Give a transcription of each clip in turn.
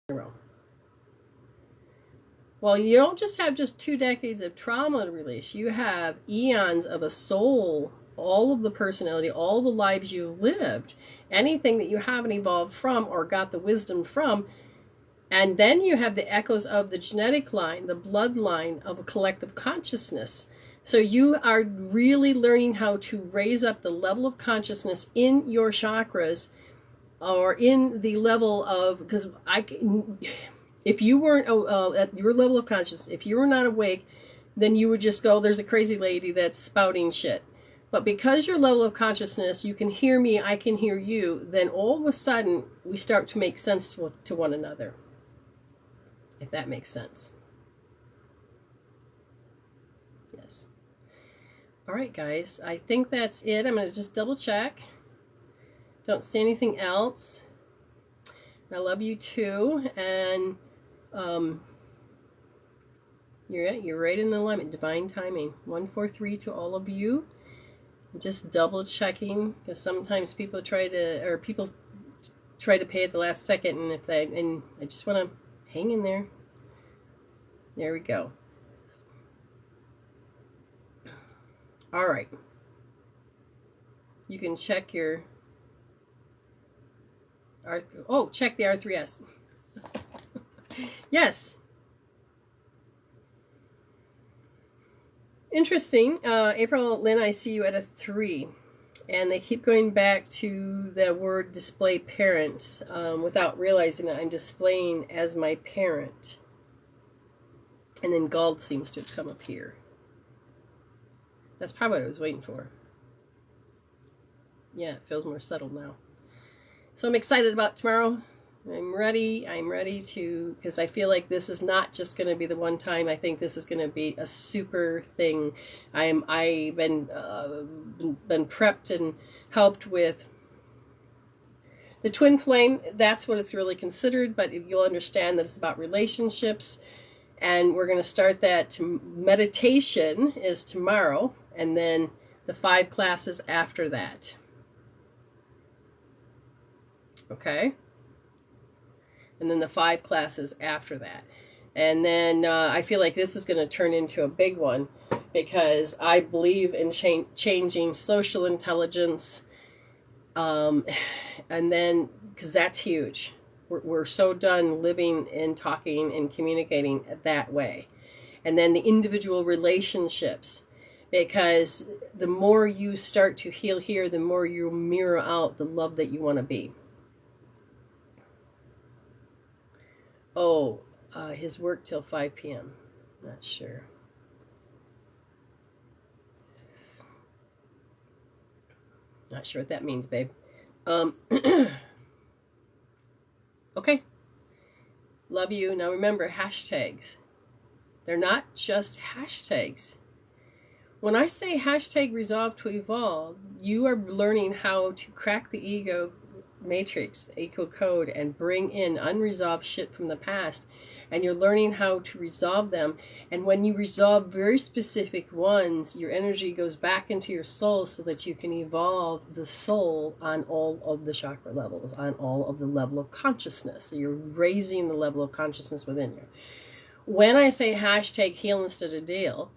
in a row. Well, you don't just have just 2 decades of trauma to release. You have eons of a soul, all of the personality, all the lives you've lived, anything that you haven't evolved from or got the wisdom from. And then you have the echoes of the genetic line, the bloodline of a collective consciousness. So you are really learning how to raise up the level of consciousness in your chakras, or in the level of, because if you weren't at your level of consciousness, if you were not awake, then you would just go, there's a crazy lady that's spouting shit. But because your level of consciousness, you can hear me, I can hear you, then all of a sudden we start to make sense to one another. If that makes sense. Yes. All right, guys. I think that's it. I'm going to just double check. Don't see anything else. I love you too. And you're right in the alignment. Divine timing. 143 to all of you. I'm just double checking, because sometimes people try to pay at the last second, and I just want to hang in there. There we go. All right. You can check your check the R3S. Yes. Interesting. April Lynn, I see you at a 3. And they keep going back to the word display parent, without realizing that I'm displaying as my parent. And then gold seems to have come up here. That's probably what I was waiting for. Yeah, it feels more settled now. So I'm excited about tomorrow. I'm ready to, because I feel like this is not just going to be the one time. I think this is going to be a super thing. I've been prepped and helped with the twin flame. That's what it's really considered, but you'll understand that it's about relationships. And we're going to start that. Meditation is tomorrow, and then the 5 classes after that. Okay? And then the 5 classes after that. And then I feel like this is going to turn into a big one, because I believe in changing social intelligence. And then, because that's huge. We're so done living and talking and communicating that way. And then the individual relationships, because the more you start to heal here, the more you mirror out the love that you want to be. Oh, his work till 5 p.m. Not sure. Not sure what that means, babe. Okay. Love you. Now remember, hashtags. They're not just hashtags. When I say hashtag resolve to evolve, you are learning how to crack the ego matrix, the ego code, and bring in unresolved shit from the past. And you're learning how to resolve them. And when you resolve very specific ones, your energy goes back into your soul so that you can evolve the soul on all of the chakra levels, on all of the level of consciousness. So you're raising the level of consciousness within you. When I say hashtag heal instead of deal,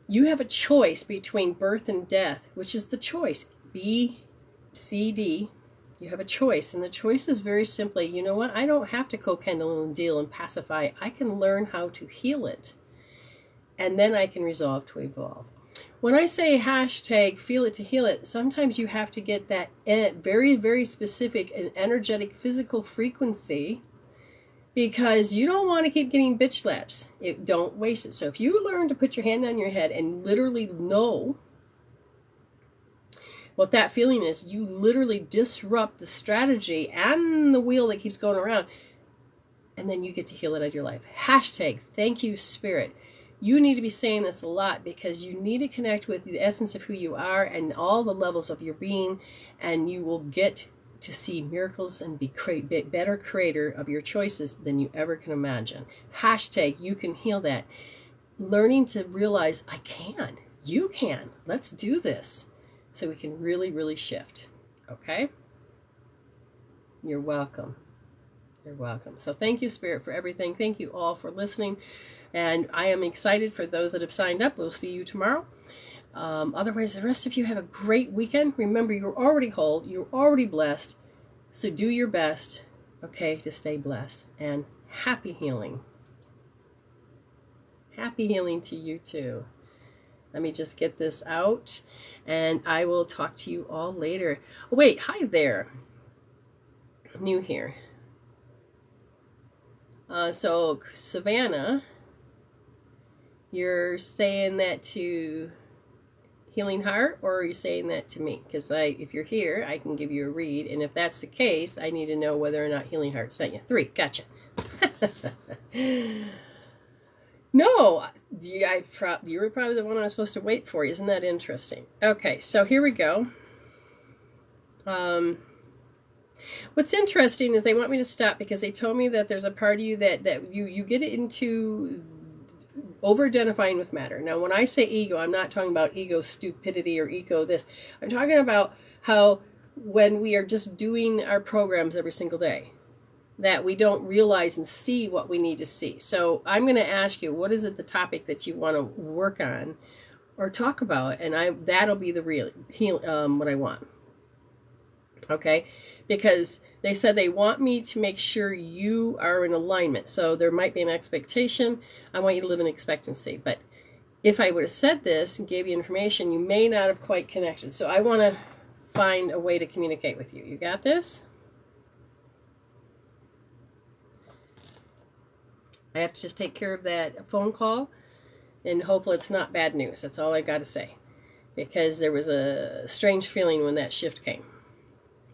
you have a choice between birth and death, which is the choice. B, C, D. You have a choice, and the choice is very simply, you know what? I don't have to co-pendulum and deal and pacify. I can learn how to heal it, and then I can resolve to evolve. When I say hashtag feel it to heal it, sometimes you have to get that very, very specific and energetic physical frequency, because you don't want to keep getting bitch slaps. Don't waste it. So if you learn to put your hand on your head and literally know what that feeling is, you literally disrupt the strategy and the wheel that keeps going around, and then you get to heal it out of your life. Hashtag thank you, Spirit. You need to be saying this a lot, because you need to connect with the essence of who you are and all the levels of your being, and you will get to see miracles and be better creator of your choices than you ever can imagine. Hashtag you can heal that. Learning to realize I can. You can. Let's do this. So we can really, really shift. Okay? You're welcome. You're welcome. So thank you, Spirit, for everything. Thank you all for listening. And I am excited for those that have signed up. We'll see you tomorrow. Otherwise, the rest of you have a great weekend. Remember, you're already whole. You're already blessed. So do your best, okay, to stay blessed. And happy healing. Happy healing to you too. Let me just get this out. And I will talk to you all later. Oh, wait, hi there. New here. So, Savannah, you're saying that to Healing Heart, or are you saying that to me? Because if you're here, I can give you a read. And if that's the case, I need to know whether or not Healing Heart sent you. 3, gotcha. No, you were probably the one I was supposed to wait for. Isn't that interesting? Okay, so here we go. What's interesting is they want me to stop because they told me that there's a part of you that you get into over-identifying with matter. Now, when I say ego, I'm not talking about ego stupidity or ego this. I'm talking about how when we are just doing our programs every single day, that we don't realize and see what we need to see. So I'm going to ask you, what is it the topic that you want to work on or talk about? And that'll be the real what I want. Okay? Because they said they want me to make sure you are in alignment. So there might be an expectation. I want you to live in expectancy. But if I would have said this and gave you information, you may not have quite connected. So I want to find a way to communicate with you. You got this? I have to just take care of that phone call, and hopefully it's not bad news. That's all I got to say, because there was a strange feeling when that shift came.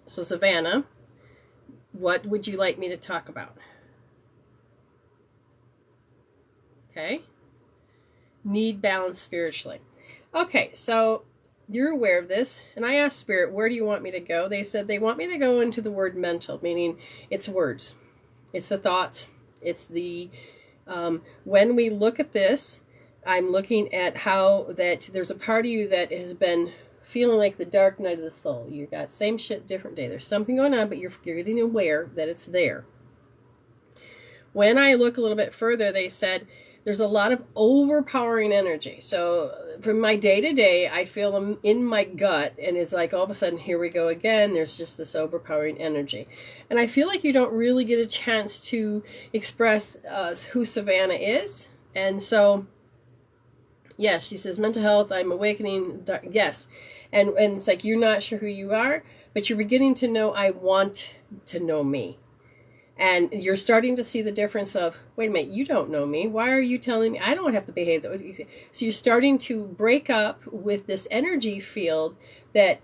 So, Savannah, what would you like me to talk about? Okay. Need balance spiritually. Okay, so you're aware of this, and I asked Spirit, where do you want me to go? They said they want me to go into the word mental, meaning it's words. It's the thoughts. It's the, when we look at this, I'm looking at how that there's a part of you that has been feeling like the dark night of the soul. You got same shit, different day. There's something going on, but you're getting aware that it's there. When I look a little bit further, they said there's a lot of overpowering energy. So from my day-to-day, I feel them in my gut, and it's like all of a sudden, here we go again. There's just this overpowering energy. And I feel like you don't really get a chance to express who Savannah is. And so, yes, she says, mental health, I'm awakening. Yes. And it's like, you're not sure who you are, but you're beginning to know, I want to know me. And you're starting to see the difference of, wait a minute, you don't know me. Why are you telling me? I don't have to behave that way. So you're starting to break up with this energy field that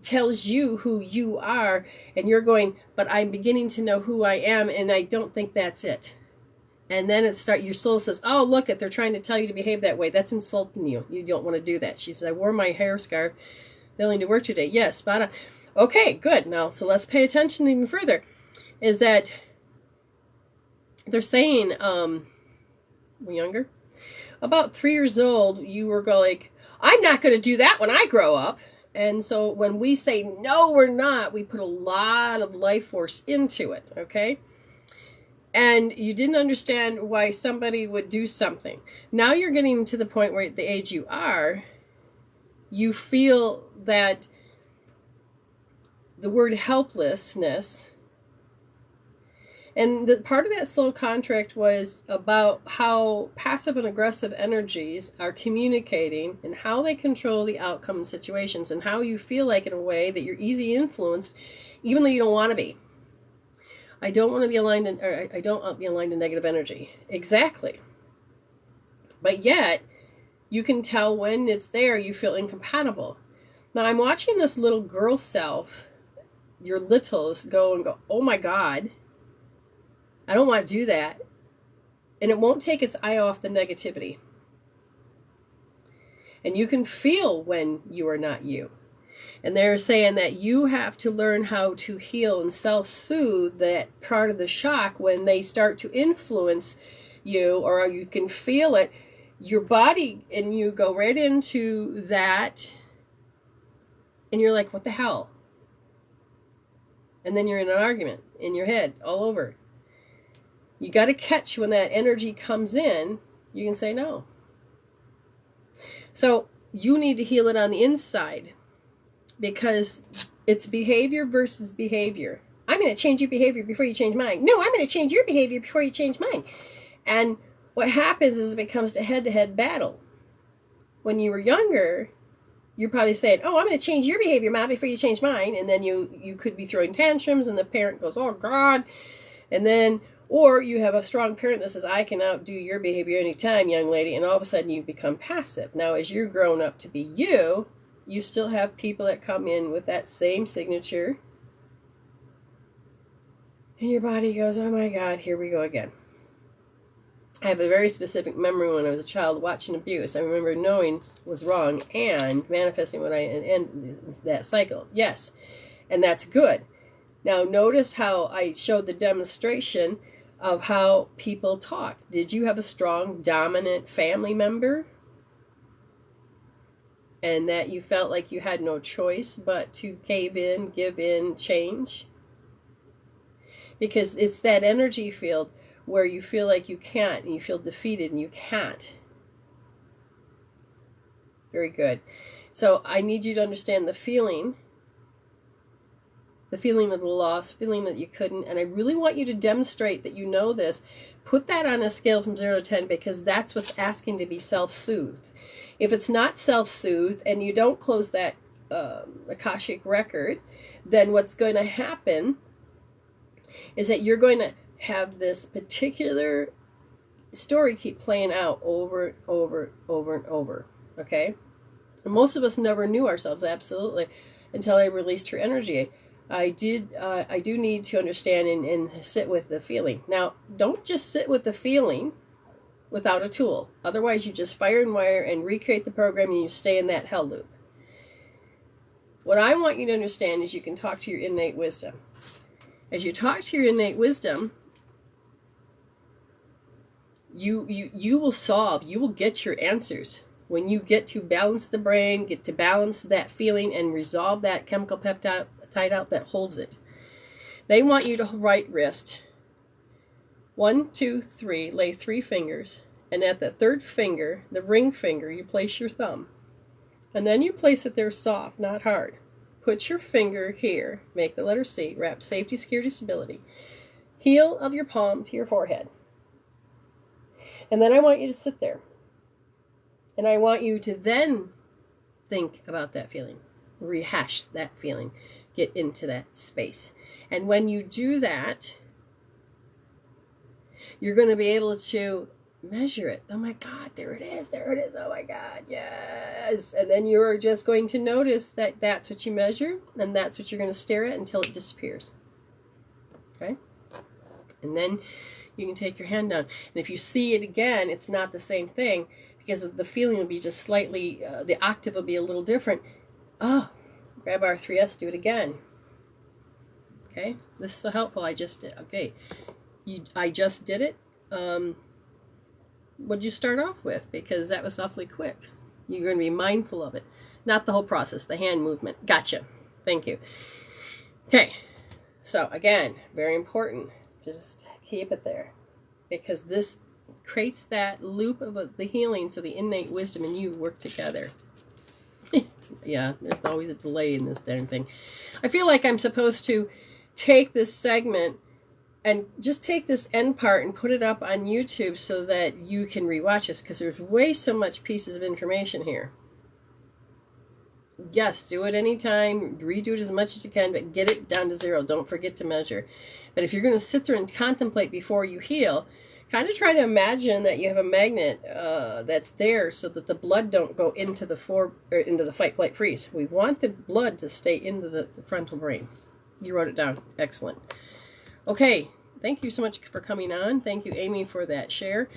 tells you who you are. And you're going, but I'm beginning to know who I am. And I don't think that's it. And then your soul says, oh, look, they're trying to tell you to behave that way. That's insulting you. You don't want to do that. She says, I wore my hair scarf. They only to work today. Yes, spot on. Okay, good. Now, so let's pay attention even further. Is that they're saying, younger, about 3 years old, you were going, I'm not going to do that when I grow up. And so when we say, no, we're not, we put a lot of life force into it, okay? And you didn't understand why somebody would do something. Now you're getting to the point where at the age you are, you feel that the word helplessness, and the part of that soul contract was about how passive and aggressive energies are communicating and how they control the outcome in situations, and how you feel like in a way that you're easy influenced, even though you don't want to be. I don't want to be aligned in, or I don't want to be aligned in negative energy. Exactly. But yet, you can tell when it's there, you feel incompatible. Now, I'm watching this little girl self, your littles, go, oh my God, I don't want to do that. And it won't take its eye off the negativity. And you can feel when you are not you. And they're saying that you have to learn how to heal and self-soothe that part of the shock when they start to influence you, or you can feel it, your body, and you go right into that, and you're like, what the hell? And then you're in an argument in your head all over. You got to catch when that energy comes in, you can say no. So you need to heal it on the inside, because it's behavior versus behavior. I'm going to change your behavior before you change mine. No, I'm going to change your behavior before you change mine. And what happens is it becomes a head-to-head battle. When you were younger, you're probably saying, oh, I'm going to change your behavior, Mom, before you change mine. And then you could be throwing tantrums, and the parent goes, oh, God. And then, or you have a strong parent that says, I can outdo your behavior anytime, young lady. And all of a sudden you become passive. Now, as you're grown up to be you, you still have people that come in with that same signature. And your body goes, oh my God, here we go again. I have a very specific memory when I was a child watching abuse. I remember knowing was wrong and manifesting what I end that cycle. Yes, and that's good. Now notice how I showed the demonstration of how people talk. Did you have a strong, dominant family member? And that you felt like you had no choice but to cave in, give in, change? Because it's that energy field where you feel like you can't, and you feel defeated and you can't. Very good. So I need you to understand the feeling of the loss, feeling that you couldn't, and I really want you to demonstrate that you know this. Put that on a scale from 0 to 10, because that's what's asking to be self-soothed. If it's not self-soothed and you don't close that Akashic record, then what's going to happen is that you're going to have this particular story keep playing out over and over, okay? And most of us never knew ourselves, absolutely, until I released her energy. I do need to understand and sit with the feeling. Now, don't just sit with the feeling without a tool. Otherwise, you just fire and wire and recreate the program, and you stay in that hell loop. What I want you to understand is you can talk to your innate wisdom. As you talk to your innate wisdom, you will solve, you will get your answers. When you get to balance the brain, get to balance that feeling and resolve that chemical peptide out that holds it. They want you to right wrist. 1, 2, 3, lay 3 fingers. And at the third finger, the ring finger, you place your thumb. And then you place it there soft, not hard. Put your finger here, make the letter C, wrap safety, security, stability. Heel of your palm to your forehead. And then I want you to sit there. And I want you to then think about that feeling. Rehash that feeling. Get into that space. And when you do that, you're going to be able to measure it. Oh my God, there it is. There it is. Oh my God, yes. And then you're just going to notice that that's what you measure, and that's what you're going to stare at until it disappears. Okay? And then you can take your hand down. And if you see it again, it's not the same thing, because the feeling will be just slightly, the octave will be a little different. Oh, grab our 3S, do it again. Okay? This is so helpful. I just did. Okay. I just did it. What did you start off with? Because that was awfully quick. You're going to be mindful of it. Not the whole process, the hand movement. Gotcha. Thank you. Okay. So, again, very important. Just keep it there. Because this creates that loop of the healing, so the innate wisdom and you work together. Yeah, there's always a delay in this darn thing. I feel like I'm supposed to take this segment and just take this end part and put it up on YouTube so that you can rewatch this, because there's way so much pieces of information here. Yes, do it anytime, redo it as much as you can, but get it down to 0. Don't forget to measure. But if you're going to sit there and contemplate before you heal, kind of try to imagine that you have a magnet that's there so that the blood don't go into the fight, flight, freeze. We want the blood to stay into the frontal brain. You wrote it down. Excellent. Okay, thank you so much for coming on. Thank you, Amy, for that share.